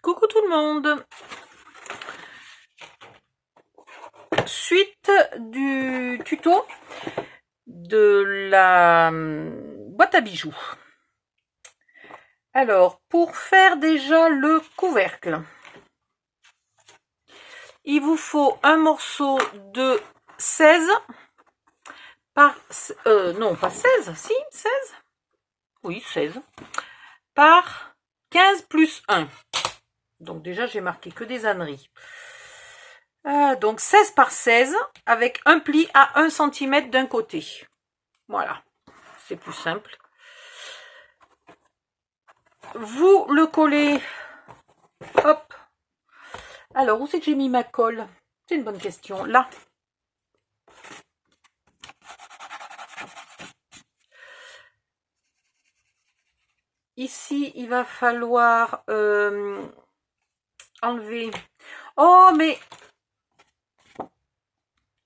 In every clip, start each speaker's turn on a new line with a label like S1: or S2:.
S1: Coucou tout le monde. Suite du tuto de la boîte à bijoux. Alors, pour faire déjà le couvercle, il vous faut un morceau de 16 par... non, pas 16, si, 16. Oui, 16. Par 15 plus 1. Donc déjà, j'ai marqué que des âneries. Donc 16 par 16 avec un pli à 1 cm d'un côté. Voilà, c'est plus simple. Vous le collez. Hop. Alors, où c'est que j'ai mis ma colle? C'est une bonne question. Là. Ici, il va falloir enlever... Oh, mais...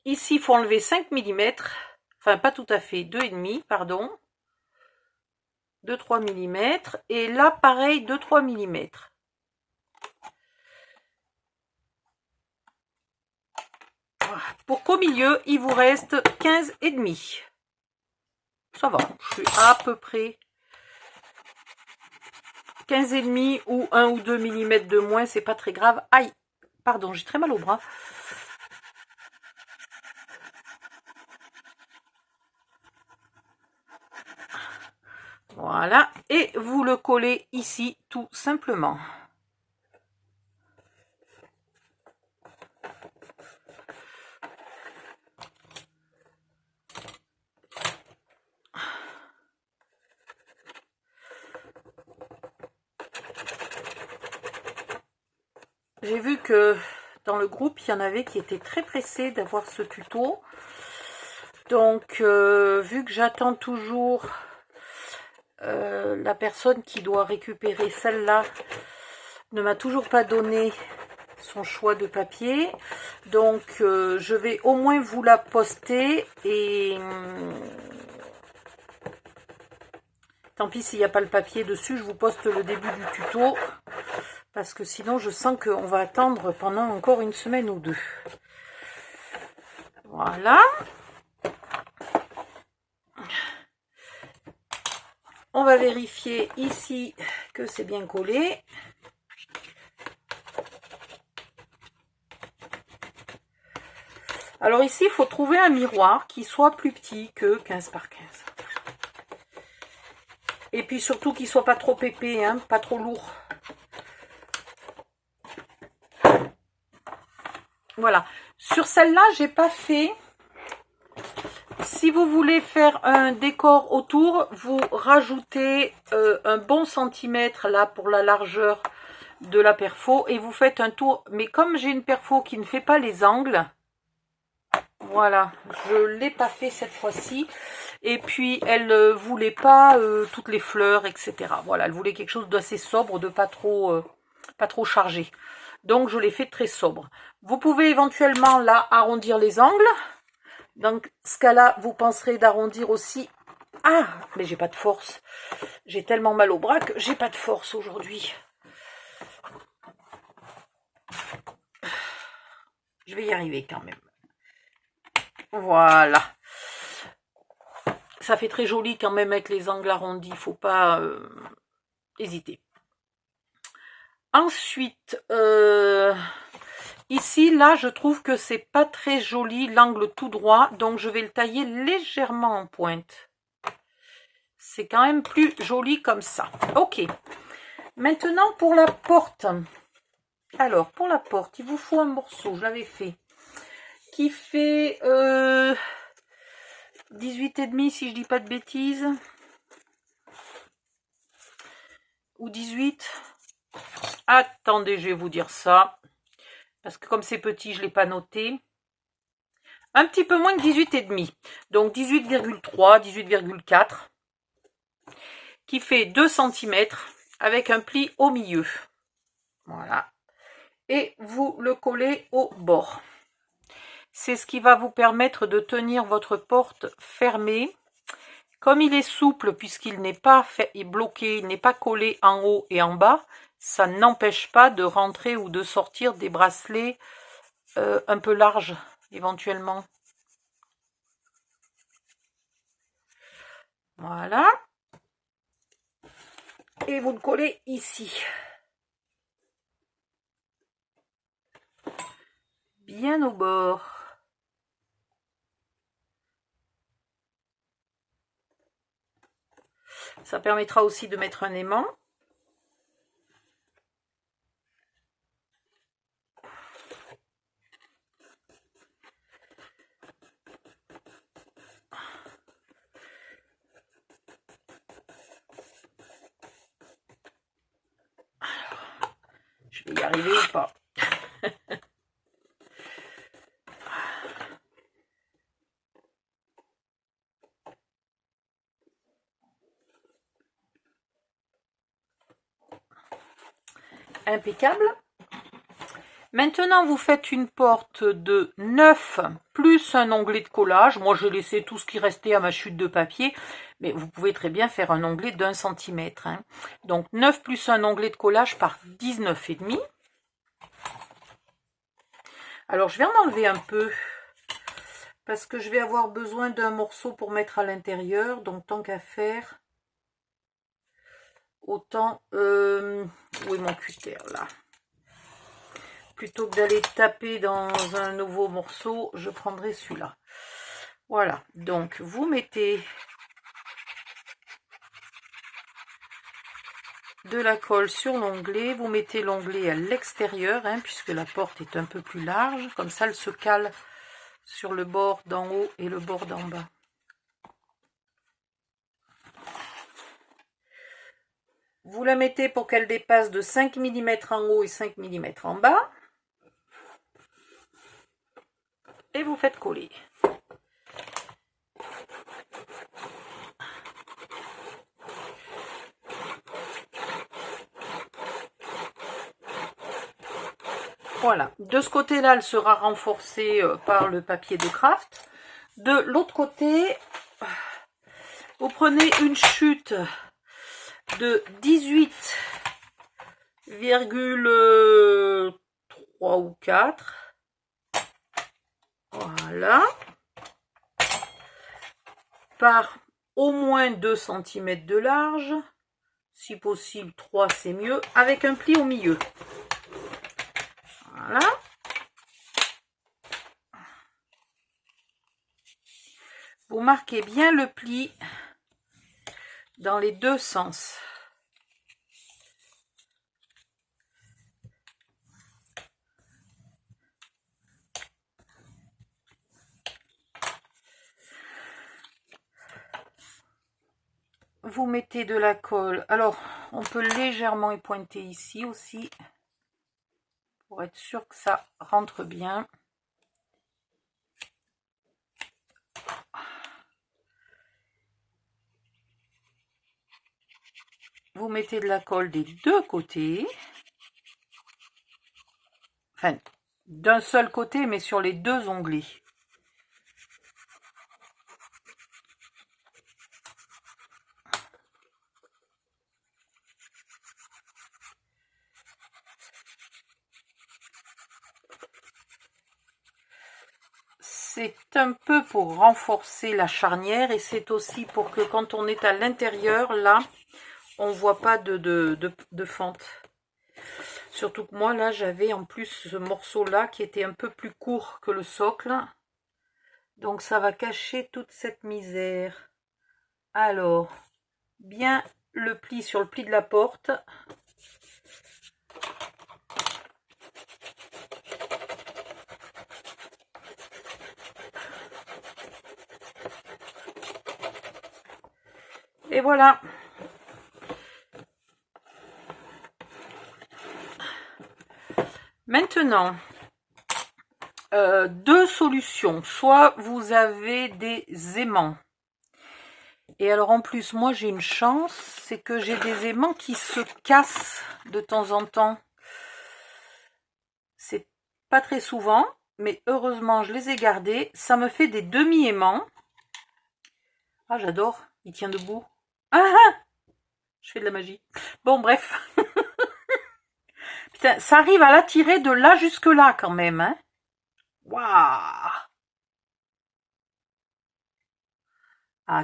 S1: Ici, il faut enlever 5 mm. Enfin, pas tout à fait. 2,5, pardon. 2-3 mm. Et là, pareil, 2-3 mm. Pour qu'au milieu, il vous reste 15,5. Ça va, je suis à peu près 15,5 ou 1 ou 2 mm de moins, c'est pas très grave. Aïe, pardon, j'ai très mal au bras. Voilà, et vous le collez ici tout simplement. J'ai vu que dans le groupe, il y en avait qui étaient très pressés d'avoir ce tuto. Donc, vu que j'attends toujours la personne qui doit récupérer celle-là, ne m'a toujours pas donné son choix de papier. Donc, je vais au moins vous la poster et... tant pis s'il n'y a pas le papier dessus, je vous poste le début du tuto. Parce que sinon, je sens qu'on va attendre pendant encore une semaine ou deux. Voilà. On va vérifier ici que c'est bien collé. Alors ici, il faut trouver un miroir qui soit plus petit que 15 par 15. Et puis surtout qu'il ne soit pas trop épais, hein, pas trop lourd. Voilà. Sur celle-là, j'ai pas fait. Si vous voulez faire un décor autour, vous rajoutez un bon centimètre là pour la largeur de la perfo et vous faites un tour. Mais comme j'ai une perfo qui ne fait pas les angles, voilà, je ne l'ai pas fait cette fois-ci. Et puis elle ne voulait pas toutes les fleurs, etc. Voilà, elle voulait quelque chose d'assez sobre, de pas trop chargé. Donc je l'ai fait très sobre. Vous pouvez éventuellement là arrondir les angles. Dans ce cas-là, vous penserez d'arrondir aussi. Ah, mais j'ai pas de force. J'ai tellement mal au bras que j'ai pas de force aujourd'hui. Je vais y arriver quand même. Voilà. Ça fait très joli quand même avec les angles arrondis. Il ne faut pas hésiter. Ensuite, ici, là, je trouve que c'est pas très joli, l'angle tout droit. Donc, je vais le tailler légèrement en pointe. C'est quand même plus joli comme ça. Ok. Maintenant, pour la porte. Alors, pour la porte, il vous faut un morceau, je l'avais fait, qui fait 18,5 si je dis pas de bêtises. Ou 18. Attendez, je vais vous dire ça. Parce que comme c'est petit, je ne l'ai pas noté. Un petit peu moins que 18,5. Donc 18,3, 18,4. Qui fait 2 cm avec un pli au milieu. Voilà. Et vous le collez au bord. C'est ce qui va vous permettre de tenir votre porte fermée. Comme il est souple, puisqu'il n'est pas bloqué, il n'est pas collé en haut et en bas, ça n'empêche pas de rentrer ou de sortir des bracelets un peu larges, éventuellement. Voilà. Et vous le collez ici. Bien au bord. Ça permettra aussi de mettre un aimant. Je vais y arriver ou pas? Impeccable. Maintenant, vous faites une porte de 9 plus un onglet de collage. Moi, j'ai laissé tout ce qui restait à ma chute de papier, mais vous pouvez très bien faire un onglet d'1 cm. Hein. Donc, 9 plus un onglet de collage par 19,5. Alors, je vais en enlever un peu parce que je vais avoir besoin d'un morceau pour mettre à l'intérieur. Donc, tant qu'à faire, autant... où est mon cutter, là? Plutôt que d'aller taper dans un nouveau morceau, je prendrai celui-là. Voilà, donc vous mettez de la colle sur l'onglet, vous mettez l'onglet à l'extérieur, hein, puisque la porte est un peu plus large, comme ça elle se cale sur le bord d'en haut et le bord d'en bas. Vous la mettez pour qu'elle dépasse de 5 mm en haut et 5 mm en bas. Et vous faites coller. Voilà, de ce côté-là, elle sera renforcée par le papier de craft. De l'autre côté, vous prenez une chute de 18,3 ou 4. Voilà. Par au moins 2 cm de large. Si possible, 3 c'est mieux. Avec un pli au milieu. Voilà. Vous marquez bien le pli dans les deux sens. Vous mettez de la colle. Alors, on peut légèrement épointer ici aussi pour être sûr que ça rentre bien. Vous mettez de la colle des deux côtés. Enfin, d'un seul côté, mais sur les deux onglets. C'est un peu pour renforcer la charnière et c'est aussi pour que quand on est à l'intérieur, là, on voit pas de fente. Surtout que moi, là, j'avais en plus ce morceau-là qui était un peu plus court que le socle. Donc, ça va cacher toute cette misère. Alors, bien le pli sur le pli de la porte. Et voilà. Maintenant, deux solutions. Soit vous avez des aimants. Et alors en plus, moi j'ai une chance, c'est que j'ai des aimants qui se cassent de temps en temps. C'est pas très souvent, mais heureusement je les ai gardés. Ça me fait des demi-aimants. Ah, j'adore, il tient debout. Ah, je fais de la magie. Bon, bref. Putain, ça arrive à l'attirer de là jusque là quand même, hein. Waouh.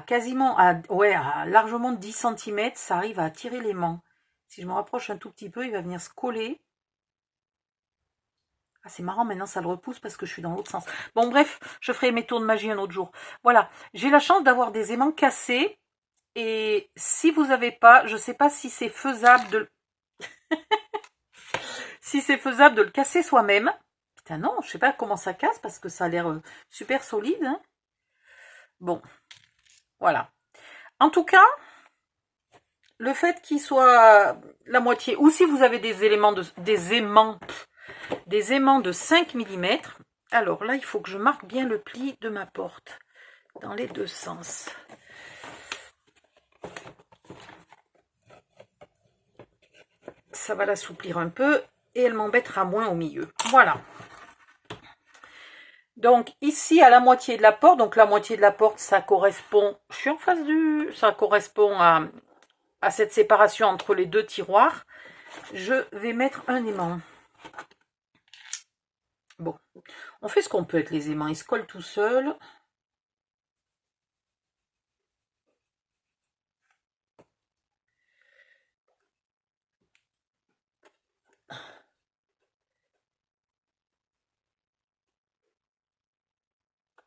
S1: Quasiment, ouais, à largement 10 cm, ça arrive à attirer l'aimant. Si je me rapproche un tout petit peu, il va venir se coller. Ah, c'est marrant, maintenant ça le repousse parce que je suis dans l'autre sens. Bon, bref, je ferai mes tours de magie un autre jour. Voilà, j'ai la chance d'avoir des aimants cassés. Et si vous n'avez pas, je ne sais pas si c'est faisable de... si c'est faisable de le casser soi-même. Putain, non, je ne sais pas comment ça casse parce que ça a l'air super solide. Hein. Bon, voilà. En tout cas, le fait qu'il soit la moitié, ou si vous avez des éléments des aimants de 5 mm, alors là, il faut que je marque bien le pli de ma porte dans les deux sens. Ça va l'assouplir un peu et elle m'embêtera moins au milieu. Voilà. Donc ici à la moitié de la porte, donc la moitié de la porte, ça correspond, je suis en face ça correspond à cette séparation entre les deux tiroirs. Je vais mettre un aimant. Bon, on fait ce qu'on peut avec les aimants, ils se collent tout seuls.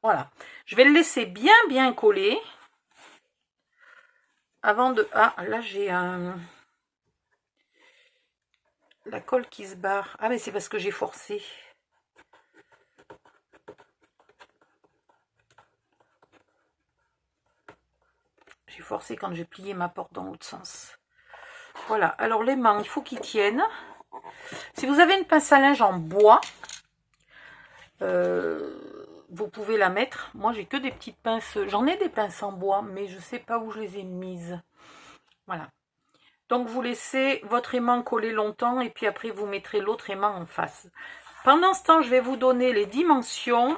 S1: Voilà, je vais le laisser bien coller. Avant de... Ah, là j'ai la colle qui se barre. Ah, mais c'est parce que j'ai forcé. J'ai forcé quand j'ai plié ma porte dans l'autre sens. Voilà, alors l'aimant, il faut qu'il tienne. Si vous avez une pince à linge en bois, vous pouvez la mettre. Moi, j'ai que des petites pinces. J'en ai des pinces en bois, mais je ne sais pas où je les ai mises. Voilà. Donc, vous laissez votre aimant coller longtemps et puis après, vous mettrez l'autre aimant en face. Pendant ce temps, je vais vous donner les dimensions.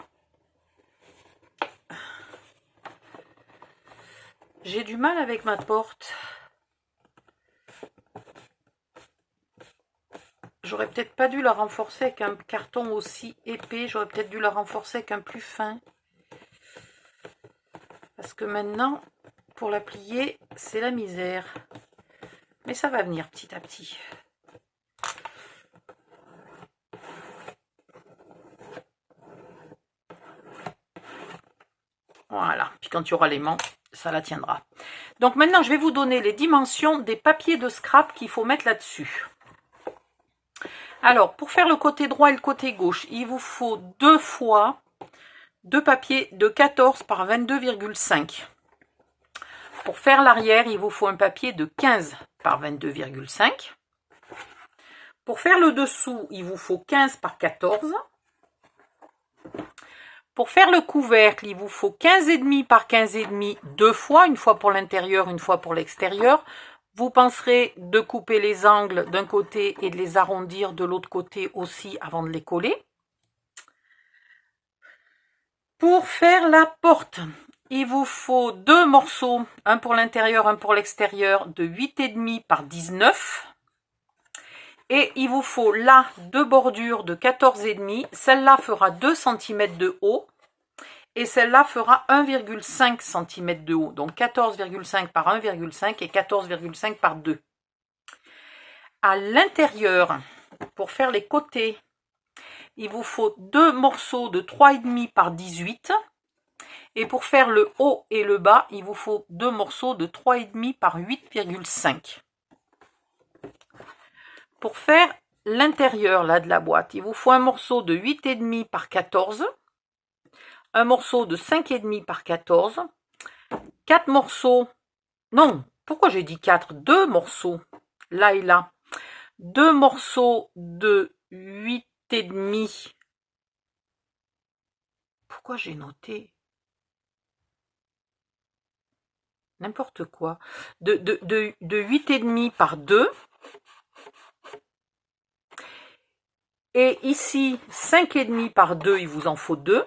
S1: J'ai du mal avec ma porte. J'aurais peut-être pas dû la renforcer avec un carton aussi épais. J'aurais peut-être dû la renforcer avec un plus fin. Parce que maintenant, pour la plier, c'est la misère. Mais ça va venir petit à petit. Voilà. Puis quand il y aura l'aimant, ça la tiendra. Donc maintenant, je vais vous donner les dimensions des papiers de scrap qu'il faut mettre là-dessus. Alors, pour faire le côté droit et le côté gauche, il vous faut deux fois deux papiers de 14 par 22,5. Pour faire l'arrière, il vous faut un papier de 15 par 22,5. Pour faire le dessous, il vous faut 15 par 14. Pour faire le couvercle, il vous faut 15,5 par 15,5 deux fois, une fois pour l'intérieur, une fois pour l'extérieur. Vous penserez de couper les angles d'un côté et de les arrondir de l'autre côté aussi avant de les coller. Pour faire la porte, il vous faut deux morceaux, un pour l'intérieur, un pour l'extérieur, de 8,5 par 19. Et il vous faut là deux bordures de 14,5. Celle-là fera 2 cm de haut. Et celle-là fera 1,5 cm de haut. Donc 14,5 par 1,5 et 14,5 par 2. À l'intérieur, pour faire les côtés, il vous faut deux morceaux de 3,5 par 18. Et pour faire le haut et le bas, il vous faut deux morceaux de 3,5 par 8,5. Pour faire l'intérieur là de la boîte, il vous faut un morceau de 8,5 par 14. Un morceau de 5,5 par 14. 4 morceaux. Non, pourquoi j'ai dit 4? 2 morceaux. Là et là. 2 morceaux de 8,5. Pourquoi j'ai noté n'importe quoi? De 8,5 par 2. Et ici, 5,5 par 2, il vous en faut 2.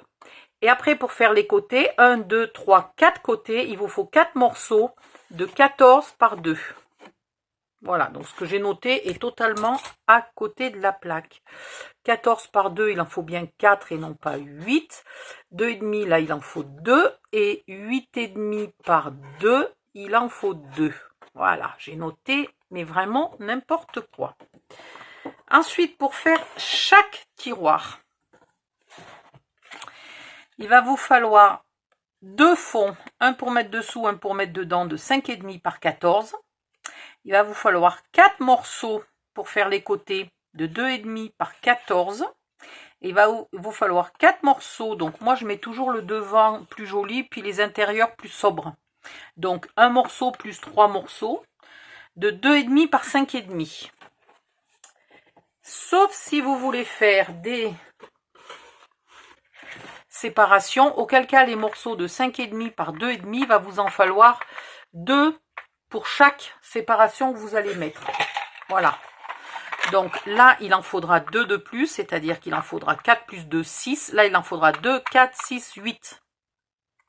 S1: Et après, pour faire les côtés, 1, 2, 3, 4 côtés, il vous faut 4 morceaux de 14 par 2. Voilà, donc ce que j'ai noté est totalement à côté de la plaque. 14 par 2, il en faut bien 4 et non pas 8. 2,5, là, il en faut 2. Et 8,5 par 2, il en faut 2. Voilà, j'ai noté, mais vraiment n'importe quoi. Ensuite, pour faire chaque tiroir, il va vous falloir 2 fonds, un pour mettre dessous, un pour mettre dedans, de 5,5 par 14. Il va vous falloir 4 morceaux pour faire les côtés de 2,5 par 14. Il va vous falloir 4 morceaux. Donc moi je mets toujours le devant plus joli, puis les intérieurs plus sobres. Donc un morceau plus 3 morceaux de 2,5 par 5,5. Sauf si vous voulez faire des séparations, auquel cas les morceaux de 5,5 par 2,5 va vous en falloir 2 pour chaque séparation que vous allez mettre. Voilà. Donc là, il en faudra 2 de plus, c'est-à-dire qu'il en faudra 4 plus 2, 6. Là, il en faudra 2, 4, 6, 8.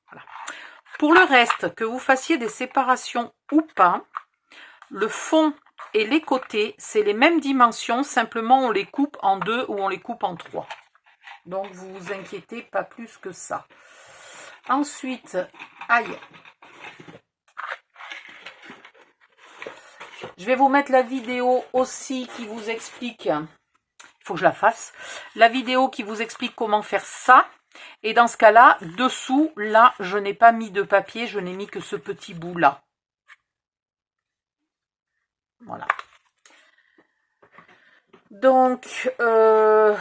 S1: Voilà. Pour le reste, que vous fassiez des séparations ou pas, le fond et les côtés, c'est les mêmes dimensions, simplement on les coupe en 2 ou on les coupe en 3. Donc, vous vous inquiétez pas plus que ça. Ensuite, aïe. Je vais vous mettre la vidéo aussi qui vous explique, il faut que je la fasse, la vidéo qui vous explique comment faire ça. Et dans ce cas-là, dessous, là, je n'ai pas mis de papier, je n'ai mis que ce petit bout-là. Voilà. Donc, je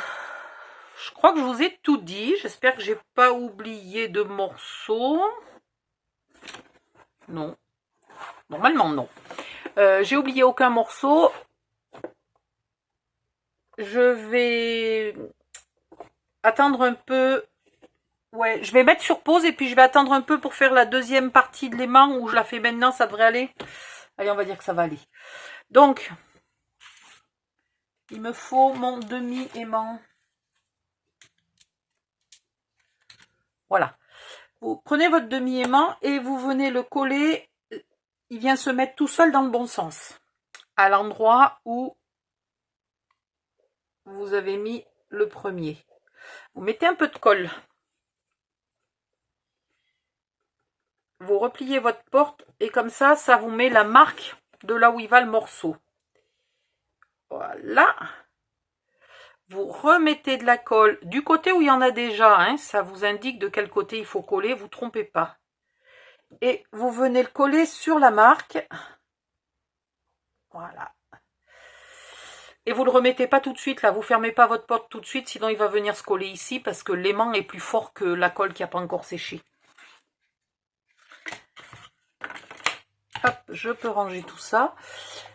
S1: crois que je vous ai tout dit. J'espère que j'ai pas oublié de morceaux. Non. Normalement, non. J'ai oublié aucun morceau. Je vais attendre un peu. Ouais, je vais mettre sur pause et puis je vais attendre un peu pour faire la deuxième partie de l'aimant où je la fais maintenant, ça devrait aller. Allez, on va dire que ça va aller. Donc, il me faut mon demi-aimant. Voilà. Vous prenez votre demi-aimant et vous venez le coller. Il vient se mettre tout seul dans le bon sens. À l'endroit où vous avez mis le premier. Vous mettez un peu de colle. Vous repliez votre porte et comme ça, ça vous met la marque de là où il va le morceau. Voilà. Vous remettez de la colle du côté où il y en a déjà. Hein, ça vous indique de quel côté il faut coller. Vous ne trompez pas. Et vous venez le coller sur la marque. Voilà. Et vous ne le remettez pas tout de suite. Là, vous ne fermez pas votre porte tout de suite. Sinon, il va venir se coller ici parce que l'aimant est plus fort que la colle qui n'a pas encore séché. Hop, je peux ranger tout ça.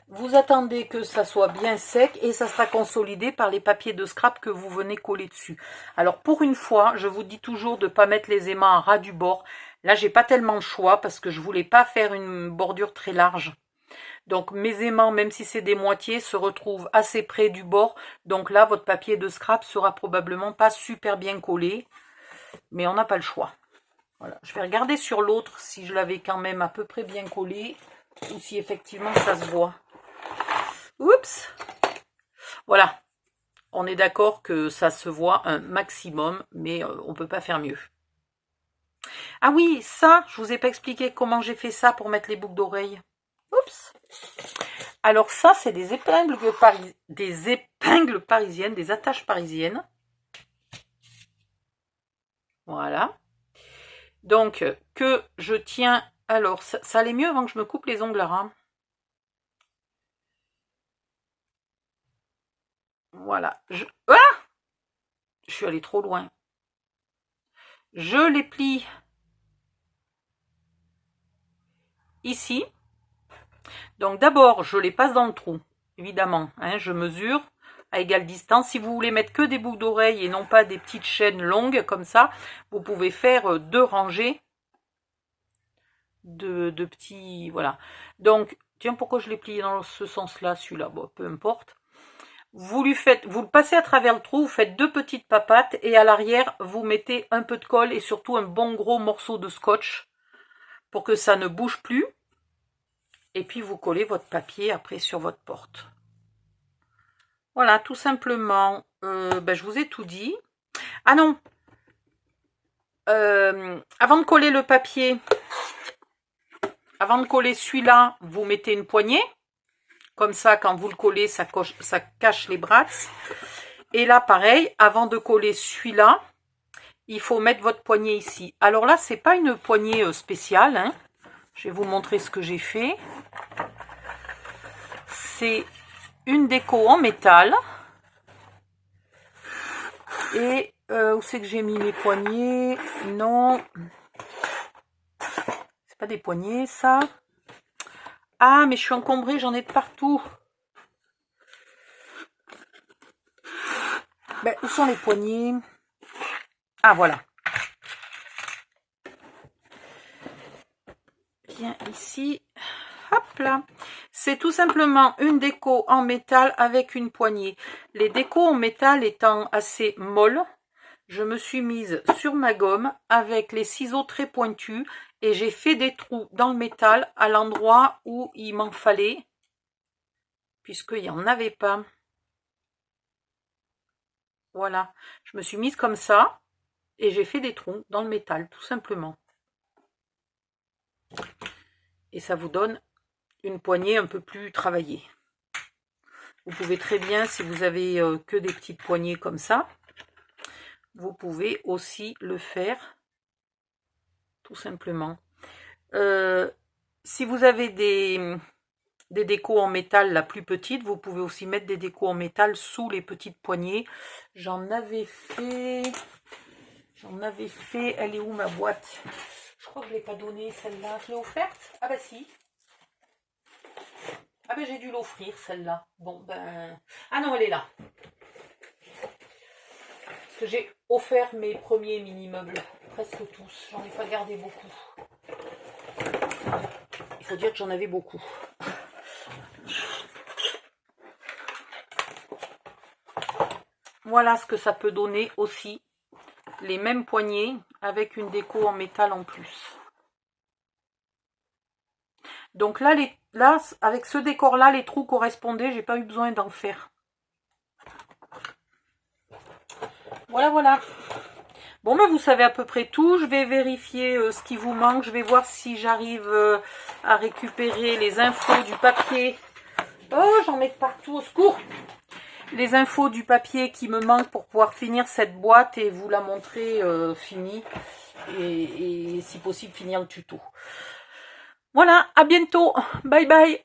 S1: Vous attendez que ça soit bien sec et ça sera consolidé par les papiers de scrap que vous venez coller dessus. Alors pour une fois, je vous dis toujours de ne pas mettre les aimants à ras du bord. Là, j'ai pas tellement le choix parce que je voulais pas faire une bordure très large. Donc mes aimants, même si c'est des moitiés, se retrouvent assez près du bord. Donc là, votre papier de scrap sera probablement pas super bien collé. Mais on n'a pas le choix. Voilà. Je vais regarder sur l'autre si je l'avais quand même à peu près bien collé ou si effectivement ça se voit. Oups! Voilà. On est d'accord que ça se voit un maximum, mais on ne peut pas faire mieux. Ah oui, ça, je vous ai pas expliqué comment j'ai fait ça pour mettre les boucles d'oreilles. Oups! Alors ça, c'est des épingles parisiennes, des attaches parisiennes. Voilà. Donc, que je tiens... Alors, ça allait mieux avant que je me coupe les ongles là. Voilà. Ah! Je suis allée trop loin. Je les plie ici. Donc, d'abord, je les passe dans le trou. Évidemment, hein, je mesure à égale distance. Si vous voulez mettre que des boucles d'oreilles et non pas des petites chaînes longues comme ça, vous pouvez faire 2 rangées de petits... Voilà. Donc, tiens, pourquoi je l'ai plié dans ce sens-là, celui-là? Bon, peu importe. Vous le passez à travers le trou, vous faites 2 petites papates et à l'arrière, vous mettez un peu de colle et surtout un bon gros morceau de scotch pour que ça ne bouge plus. Et puis vous collez votre papier après sur votre porte. Voilà, tout simplement. Je vous ai tout dit. Ah non, avant de coller le papier, avant de coller celui-là, vous mettez une poignée. Comme ça, quand vous le collez, ça cache les brasses. Et là, pareil, avant de coller celui-là, il faut mettre votre poignée ici. Alors là, c'est pas une poignée spéciale, hein. Je vais vous montrer ce que j'ai fait. C'est une déco en métal. Et où c'est que j'ai mis mes poignées? Non. C'est pas des poignées, ça. Ah, mais je suis encombrée, j'en ai de partout. Où sont les poignées? Ah, voilà. Viens ici. Hop là. C'est tout simplement une déco en métal avec une poignée. Les décos en métal étant assez molles, je me suis mise sur ma gomme avec les ciseaux très pointus et j'ai fait des trous dans le métal à l'endroit où il m'en fallait, puisqu'il n'y en avait pas. Voilà, je me suis mise comme ça et j'ai fait des trous dans le métal, tout simplement. Et ça vous donne une poignée un peu plus travaillée. Vous pouvez très bien, si vous avez que des petites poignées comme ça, vous pouvez aussi le faire tout simplement. Si vous avez des décos en métal la plus petite, vous pouvez aussi mettre des décos en métal sous les petites poignées. J'en avais fait, elle est où ma boîte? Je crois que je ne l'ai pas donnée celle-là, je l'ai offerte? Ah bah si. Ah ben j'ai dû l'offrir celle-là. Bon ben... Ah non, elle est là. Parce que j'ai offert mes premiers mini-meubles. Presque tous. J'en ai pas gardé beaucoup. Il faut dire que j'en avais beaucoup. Voilà ce que ça peut donner aussi. Les mêmes poignées avec une déco en métal en plus. Donc là, avec ce décor-là, les trous correspondaient. J'ai pas eu besoin d'en faire. Voilà, voilà. Bon, ben vous savez à peu près tout. Je vais vérifier ce qui vous manque. Je vais voir si j'arrive à récupérer les infos du papier. Oh, j'en mets partout, au secours. Les infos du papier qui me manquent pour pouvoir finir cette boîte et vous la montrer finie. Et si possible, finir le tuto. Voilà, à bientôt. Bye bye.